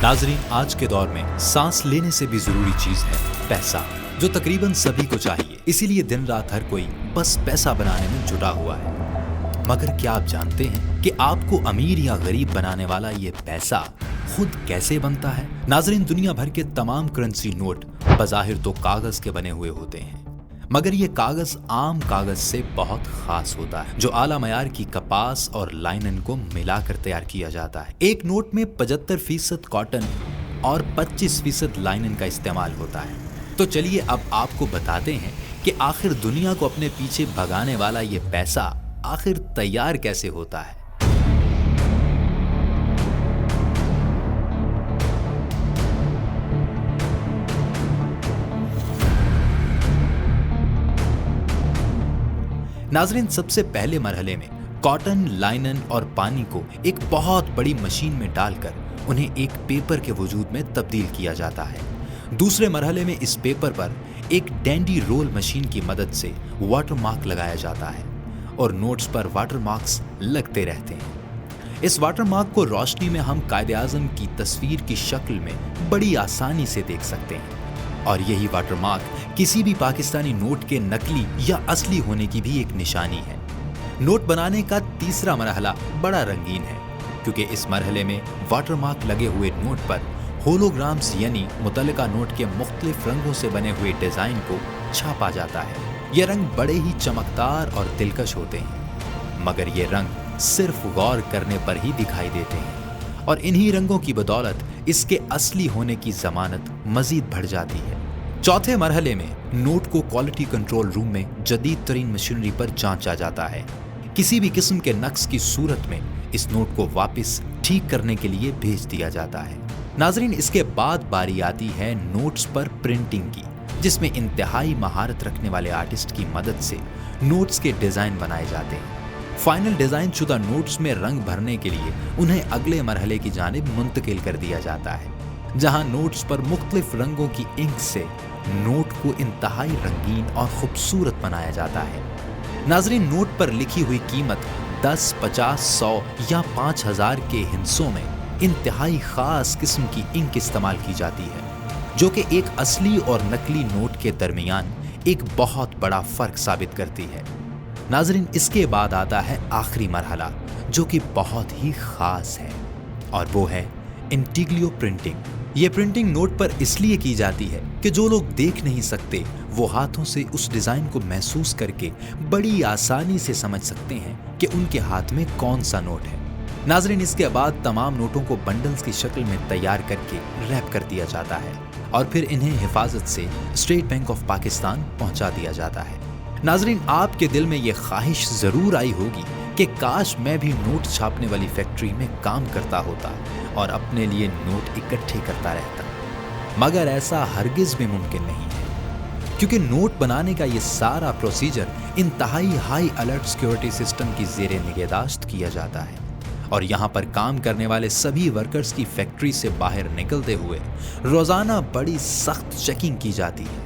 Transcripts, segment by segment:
नाजरीन, आज के दौर में सांस लेने से भी जरूरी चीज है पैसा, जो तकरीबन सभी को चाहिए। इसीलिए दिन रात हर कोई बस पैसा बनाने में जुटा हुआ है। मगर क्या आप जानते हैं कि आपको अमीर या गरीब बनाने वाला ये पैसा खुद कैसे बनता है? नाजरीन, दुनिया भर के तमाम करेंसी नोट बज़ाहिर तो कागज के बने हुए होते हैं, मगर ये कागज आम कागज से बहुत खास होता है, जो आला मयार की कपास और लाइनन को मिलाकर तैयार किया जाता है। एक नोट में 75% कॉटन और 25% लाइनन का इस्तेमाल होता है। तो चलिए अब आपको बताते हैं कि आखिर दुनिया को अपने पीछे भगाने वाला ये पैसा आखिर तैयार कैसे होता है। नाजरीन, सबसे पहले मरहले में कॉटन, लाइनन और पानी को एक बहुत बड़ी मशीन में डालकर उन्हें एक पेपर के वजूद में तब्दील किया जाता है। दूसरे मरहले में इस पेपर पर एक डैंडी रोल मशीन की मदद से वाटरमार्क लगाया जाता है और नोट्स पर वाटरमार्क्स लगते रहते हैं। इस वाटरमार्क को रोशनी में हम कायदे-आज़म की तस्वीर की शक्ल में बड़ी आसानी से देख सकते हैं और यही वाटरमार्क किसी भी पाकिस्तानी नोट के नकली या असली होने की भी एक निशानी है। नोट बनाने का तीसरा मरहला बड़ा रंगीन है, क्योंकि इस मरहले में वाटरमार्क लगे हुए नोट पर होलोग्राम्स यानी मुतल्लिका नोट के मुख्तलिफ रंगों से बने हुए डिजाइन को छापा जाता है। ये रंग बड़े ही चमकदार और दिलकश होते हैं, मगर ये रंग सिर्फ गौर करने पर ही दिखाई देते हैं और इन्हीं रंगों की बदौलत इसके असली होने की जमानत मजीद बढ़ जाती है। चौथे मरहले में नोट को क्वालिटी कंट्रोल रूम में जदीद तरीन मशीनरी पर जांचा जाता है। किसी भी किस्म के नक्स की सूरत में इस नोट को वापस ठीक करने के लिए भेज दिया जाता है। नाजरीन, इसके बाद बारी आती है नोट्स पर प्रिंटिंग की, जिसमें इंतहाई महारत रखने वाले आर्टिस्ट की मदद से नोट्स के डिजाइन बनाए जाते हैं। फाइनल डिजाइन शुदा नोट्स में रंग भरने के लिए उन्हें अगले मरहले की जानिब मुंतकिल कर दिया जाता है, जहां नोट्स पर मुख्तलिफ रंगों की इंक से नोट को इंतहाई रंगीन और खूबसूरत बनाया जाता है। नाजरीन, नोट पर लिखी हुई कीमत 10, 50, 100 या 5000 के हिस्सों में इंतहाई खास किस्म की इंक इस्तेमाल की जाती है, जो कि एक असली और नकली नोट के दरमियान एक बहुत बड़ा फर्क साबित करती है। नाजरीन, इसके बाद आता है आखिरी मरहला, जो कि बहुत ही खास है, और वो है इंटीग्लियो प्रिंटिंग। ये प्रिंटिंग नोट पर इसलिए की जाती है कि जो लोग देख नहीं सकते वो हाथों से उस डिजाइन को महसूस करके बड़ी आसानी से समझ सकते हैं कि उनके हाथ में कौन सा नोट है। नाजरीन, इसके बाद तमाम नोटों को बंडल्स की शक्ल में तैयार करके रैप कर दिया जाता है और फिर इन्हें हिफाजत से स्टेट बैंक ऑफ पाकिस्तान पहुंचा दिया जाता है। नाजरीन, आपके दिल में ये ख्वाहिश जरूर आई होगी कि काश मैं भी नोट छापने वाली फैक्ट्री में काम करता होता और अपने लिए नोट इकट्ठे करता रहता, मगर ऐसा हरगिज भी मुमकिन नहीं है, क्योंकि नोट बनाने का ये सारा प्रोसीजर इंतहाई हाई अलर्ट सिक्योरिटी सिस्टम की ज़ेरे निगहदाश्त किया जाता है और यहाँ पर काम करने वाले सभी वर्कर्स की फैक्ट्री से बाहर निकलते हुए रोजाना बड़ी सख्त चेकिंग की जाती है।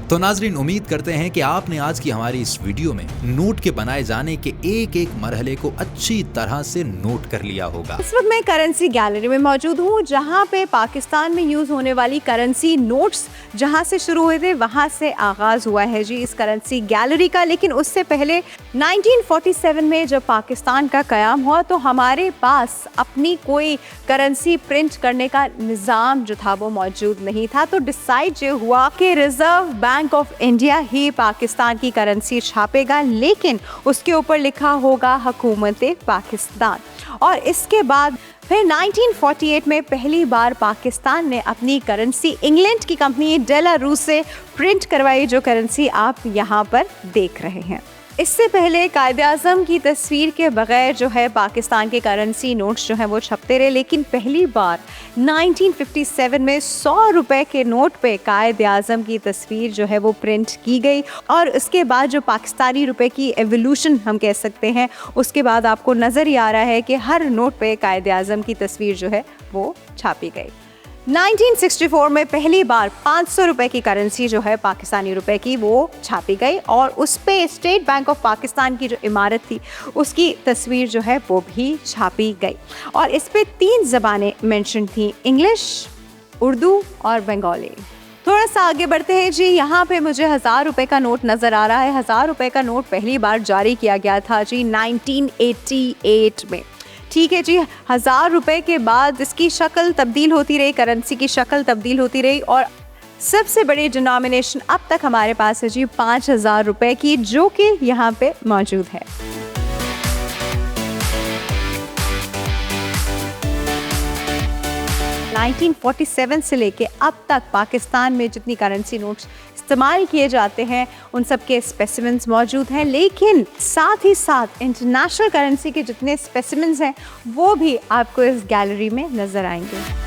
तो नाजरीन, उम्मीद करते हैं कि आपने आज की हमारी इस वीडियो में नोट के बनाए जाने के एक एक मरहले को अच्छी तरह से नोट कर लिया होगा। इस वक्त मैं करेंसी गैलरी में मौजूद हूँ, जहाँ पे पाकिस्तान में यूज होने वाली करेंसी नोट्स जहाँ से शुरू हुए थे वहाँ से आगाज हुआ है जी इस करेंसी गैलरी का। लेकिन उससे पहले 1947 में जब पाकिस्तान का कयाम हुआ तो हमारे पास अपनी कोई करेंसी प्रिंट करने का निज़ाम जो था वो मौजूद नहीं था। तो डिसाइड ये हुआ कि रिजर्व बैंक ऑफ इंडिया ही पाकिस्तान की करेंसी छापेगा, लेकिन उसके ऊपर लिखा होगा हुकूमत पाकिस्तान। और इसके बाद फिर 1948 में पहली बार पाकिस्तान ने अपनी करेंसी इंग्लैंड की कंपनी डेलारू से प्रिंट करवाई, जो करेंसी आप यहाँ पर देख रहे हैं। इससे पहले कायदे-आज़म की तस्वीर के बगैर जो है पाकिस्तान के करेंसी नोट्स जो हैं वो छपते रहे, लेकिन पहली बार 1957 में 100 रुपए के नोट पे कायदे-आज़म की तस्वीर जो है वो प्रिंट की गई। और उसके बाद जो पाकिस्तानी रुपए की एवोल्यूशन हम कह सकते हैं, उसके बाद आपको नज़र ही आ रहा है कि हर नोट पे कायदे-आज़म की तस्वीर जो है वो छापी गई। 1964 में पहली बार 500 रुपए की करेंसी जो है पाकिस्तानी रुपए की वो छापी गई और उस पे स्टेट बैंक ऑफ पाकिस्तान की जो इमारत थी उसकी तस्वीर जो है वो भी छापी गई और इस पे 3 ज़बानें मेंशन थी, इंग्लिश, उर्दू और बंगाली। थोड़ा सा आगे बढ़ते हैं जी। यहाँ पे मुझे 1000 रुपये का नोट नज़र आ रहा है। 1000 रुपये का नोट पहली बार जारी किया गया था जी 1988 में। ठीक है जी, 1000 रुपये के बाद इसकी शक्ल तब्दील होती रही, करेंसी की शक्ल तब्दील होती रही और सबसे बड़ी डिनोमिनेशन अब तक हमारे पास है जी 5000 रुपये की, जो कि यहाँ पे मौजूद है। नाइनटीन 47 से लेके अब तक पाकिस्तान में जितनी करेंसी नोट्स इस्तेमाल किए जाते हैं उन सब के स्पेसिमेंस मौजूद हैं, लेकिन साथ ही साथ इंटरनेशनल करेंसी के जितने स्पेसिमेंस हैं वो भी आपको इस गैलरी में नज़र आएंगे।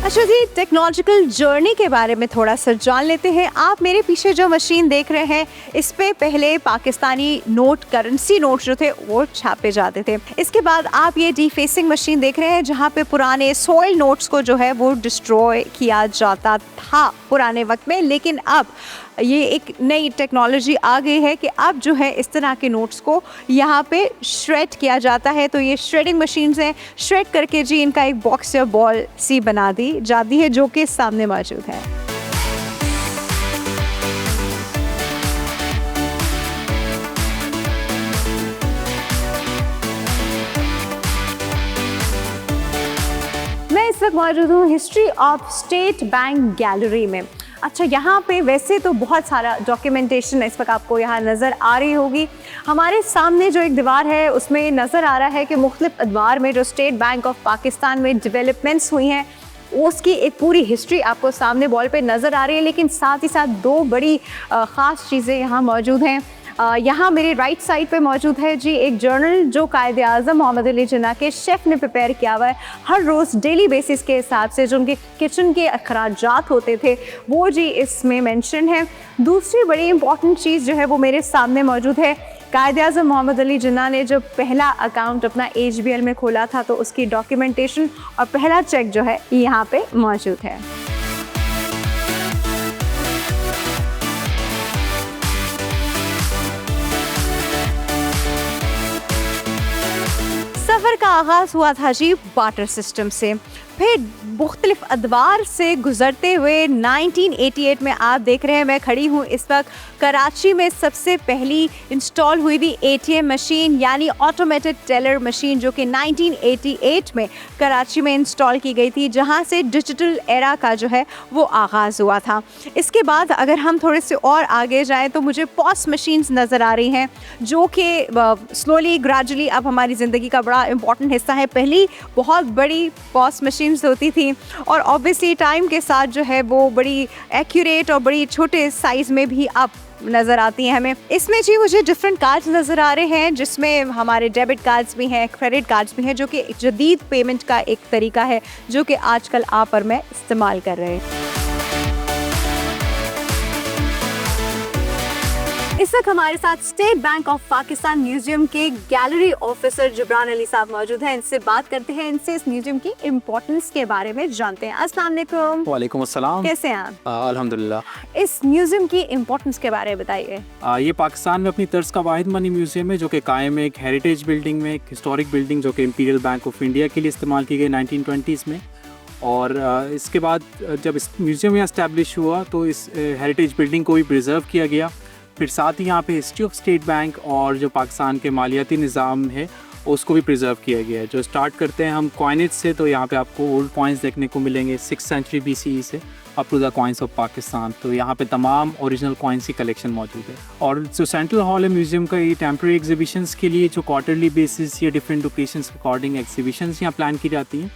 अच्छा जी, टेक्नोलॉजिकल जर्नी के बारे में थोड़ा सा जान लेते हैं। आप मेरे पीछे जो मशीन देख रहे हैं इस पे पहले पाकिस्तानी नोट, करेंसी नोट जो थे वो छापे जाते थे। इसके बाद आप ये डीफेसिंग मशीन देख रहे हैं जहाँ पे पुराने सॉइल नोट्स को जो है वो डिस्ट्रॉय किया जाता था पुराने वक्त में, लेकिन अब ये एक नई टेक्नोलॉजी आ गई है कि अब जो है इस तरह के नोट्स को यहाँ पे श्रेड किया जाता है। तो ये श्रेडिंग मशीन्स हैं, श्रेड करके जी इनका एक बॉक्स या बॉल सी बना दी जाती है जो कि सामने मौजूद है। मैं इस वक्त मौजूद हूँ history of state bank gallery में। अच्छा, यहाँ पे वैसे तो बहुत सारा डॉक्यूमेंटेशन इस वक्त आपको यहाँ नज़र आ रही होगी। हमारे सामने जो एक दीवार है उसमें नज़र आ रहा है कि मुख्तलिफ अदवार में जो स्टेट बैंक ऑफ पाकिस्तान में डेवलपमेंट्स हुई हैं उसकी एक पूरी हिस्ट्री आपको सामने वॉल पे नज़र आ रही है, लेकिन साथ ही साथ 2 बड़ी ख़ास चीज़ें यहाँ मौजूद हैं। यहाँ मेरे राइट साइड पे मौजूद है जी एक जर्नल जो कायदे आज़म मोहम्मद अली जिन्ना के शेफ़ ने प्रिपेयर किया हुआ है। हर रोज़ डेली बेसिस के हिसाब से जो उनके किचन के अखराजात होते थे वो जी इसमें मेंशन है। दूसरी बड़ी इंपॉर्टेंट चीज़ जो है वो मेरे सामने मौजूद है। कायदे आज़म मोहम्मद अली जिन्ना ने जब पहला अकाउंट अपना HBL में खोला था तो उसकी डॉक्यूमेंटेशन और पहला चेक जो है यहाँ पे मौजूद है। सफ़र का आगाज़ हुआ था जी बार्टर सिस्टम से, फिर मुख्तलिफ अदवार से गुज़रते हुए 1988 में आप देख रहे हैं मैं खड़ी हूँ इस वक्त कराची में सबसे पहली इंस्टॉल हुई हुई ATM मशीन यानी ऑटोमेटेड टेलर मशीन जो कि 1988 में कराची में इंस्टॉल की गई थी, जहाँ से डिजिटल एरा का जो है वो आगाज़ हुआ था। इसके बाद अगर हम थोड़े से और आगे जाएँ तो मुझे पॉस मशीन्स नज़र आ रही हैं जो कि स्लोली ग्रेजुअली अब हमारी ज़िंदगी का बड़ा इंपॉर्टेंट हिस्सा है। पहली बहुत बड़ी पॉस मशीन्स होती थी और ऑब्वियसली टाइम के साथ जो है वो बड़ी एक्यूरेट और बड़ी छोटे साइज़ में भी अब नज़र आती हैं हमें। इसमें जी मुझे डिफरेंट कार्ड्स नज़र आ रहे हैं जिसमें हमारे डेबिट कार्ड्स भी हैं, क्रेडिट कार्ड्स भी हैं, जो कि एक जदीद पेमेंट का एक तरीका है जो कि आजकल आप और मैं इस्तेमाल कर रहे हैं। इस वक्त हमारे साथ state bank of Pakistan museum के गैलरी ऑफिसर जिब्रान अली साहब मौजूद हैं। इनसे बात करते हैं, इनसे इस म्यूजियम की इम्पोर्टेंस के बारे में जानते हैं। अस्सलाम वालेकुम। वालेकुम अस्सलाम। कैसे हैं आप? अल्हम्दुलिल्लाह। इस म्यूजियम की इम्पोर्टेंस के बारे में बताइए। ये पाकिस्तान में अपनी तर्ज का वाहिद मनी म्यूजियम है जो कि कायम है एक हेरिटेज बिल्डिंग में, एक हिस्टोरिक बिल्डिंग जो कि इंपीरियल बैंक ऑफ इंडिया के लिए इस्तेमाल की गई 1920s में। और इसके बाद जब इस म्यूज़ियम यहाँ इस्टेब्लिश हुआ तो इस हेरिटेज बिल्डिंग को भी प्रिजर्व किया गया। फिर साथ ही यहाँ पे हिस्ट्री ऑफ स्टेट बैंक और जो पाकिस्तान के मालियाती निज़ाम है उसको भी प्रिजर्व किया गया है। जो स्टार्ट करते हैं हम कॉइनेज से, तो यहाँ पे आपको ओल्ड कॉइन्स देखने को मिलेंगे 6th सेंचुरी BCE से up to the coins of Pakistan. तो यहाँ पे तमाम ओरिजिनल कॉइन्स की कलेक्शन मौजूद है। और जो सेंट्रल हॉल है म्यूज़ियम का, ये टेम्प्रेरी एग्जीबिशंस के लिए जो क्वार्टरली बेसिस या डिफरेंट ओकेशंस के अकॉर्डिंग एग्जीबिशंस यहाँ प्लान की जाती हैं।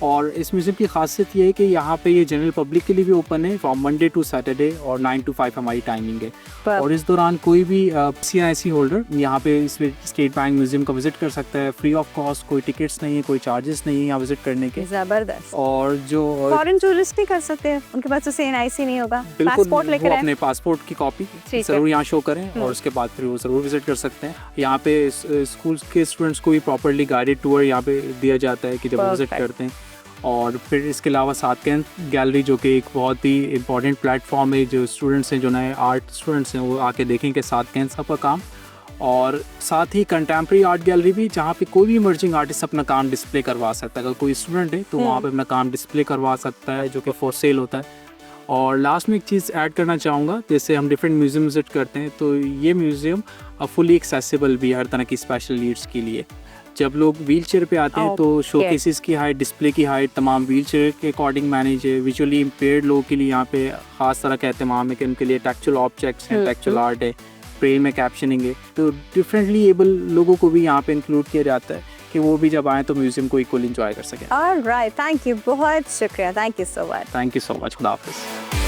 और इस म्यूज़ियम की खासियत ये है कि यहाँ पे ये जनरल पब्लिक के लिए भी ओपन है फ्रॉम मंडे टू सैटरडे और 9 to 5 हमारी टाइमिंग है। और इस दौरान कोई भी CIC होल्डर यहाँ पे इस स्टेट बैंक म्यूज़ियम का विजिट कर सकता है फ्री ऑफ कॉस्ट। कोई टिकट्स नहीं है, कोई चार्जेस नहीं है यहाँ विजिट करने के। जबरदस्त। और जो फॉरेन टूरिस्ट नहीं कर सकते हैं, उनके पास तो NIC नहीं होगा, बिल्कुल पासपोर्ट लेकर वो आए। अपने पासपोर्ट की कॉपी है। ज़रूर यहाँ शो करें और उसके बाद फिर वो ज़रूर विजिट कर सकते हैं। यहाँ पे स्कूल के स्टूडेंट्स को भी प्रॉपर्ली गाइडेड टूर यहाँ पे दिया जाता है कि जब विजिट Perfect. करते हैं। और फिर इसके अलावा साथ कैंथ गैलरी जो कि एक बहुत ही इम्पॉर्टेंट प्लेटफॉर्म है, जो स्टूडेंट्स हैं, जो नए आर्ट स्टूडेंट्स हैं, वो आके देखेंगे साथ कैंथ साहब का काम। और साथ ही कंटेम्प्रेरी आर्ट गैलरी भी, जहाँ पे कोई भी इमर्जिंग आर्टिस्ट अपना काम डिस्प्ले करवा सकता है। अगर कोई स्टूडेंट है तो वहाँ पे अपना काम डिस्प्ले करवा सकता है, जो कि फॉर सेल होता है। और लास्ट में एक चीज़ ऐड करना चाहूँगा, जैसे हम डिफरेंट म्यूज़ियम विजिट करते हैं तो ये म्यूज़ियम फुली एक्सेसिबल भी है हर तरह की स्पेशल नीड्स के लिए। जब लोग व्हील चेयर पर आते हैं तो शोकेसेस की हाइट, डिस्प्ले की हाइट तमाम व्हील चेयर के अकॉर्डिंग मैनेज है। विजुअली इम्पेयर्ड लोगों के लिए यहाँ पे ख़ास तरह का एहतमाम है कि उनके लिए टेक्चुअल ऑब्जेक्ट्स हैं, टेक्चुअल आर्ट है, ब्रेल में कैप्शनिंग है। तो डिफरेंटली एबल लोगों को भी यहाँ पे इंक्लूड किया जाता है कि वो भी जब आएँ तो म्यूज़ियम को इक्वल इंजॉय कर सकें। ऑलराइट, थैंक यू, बहुत शुक्रिया, thank you so much. Thank you so much, खुदा हाफिज़।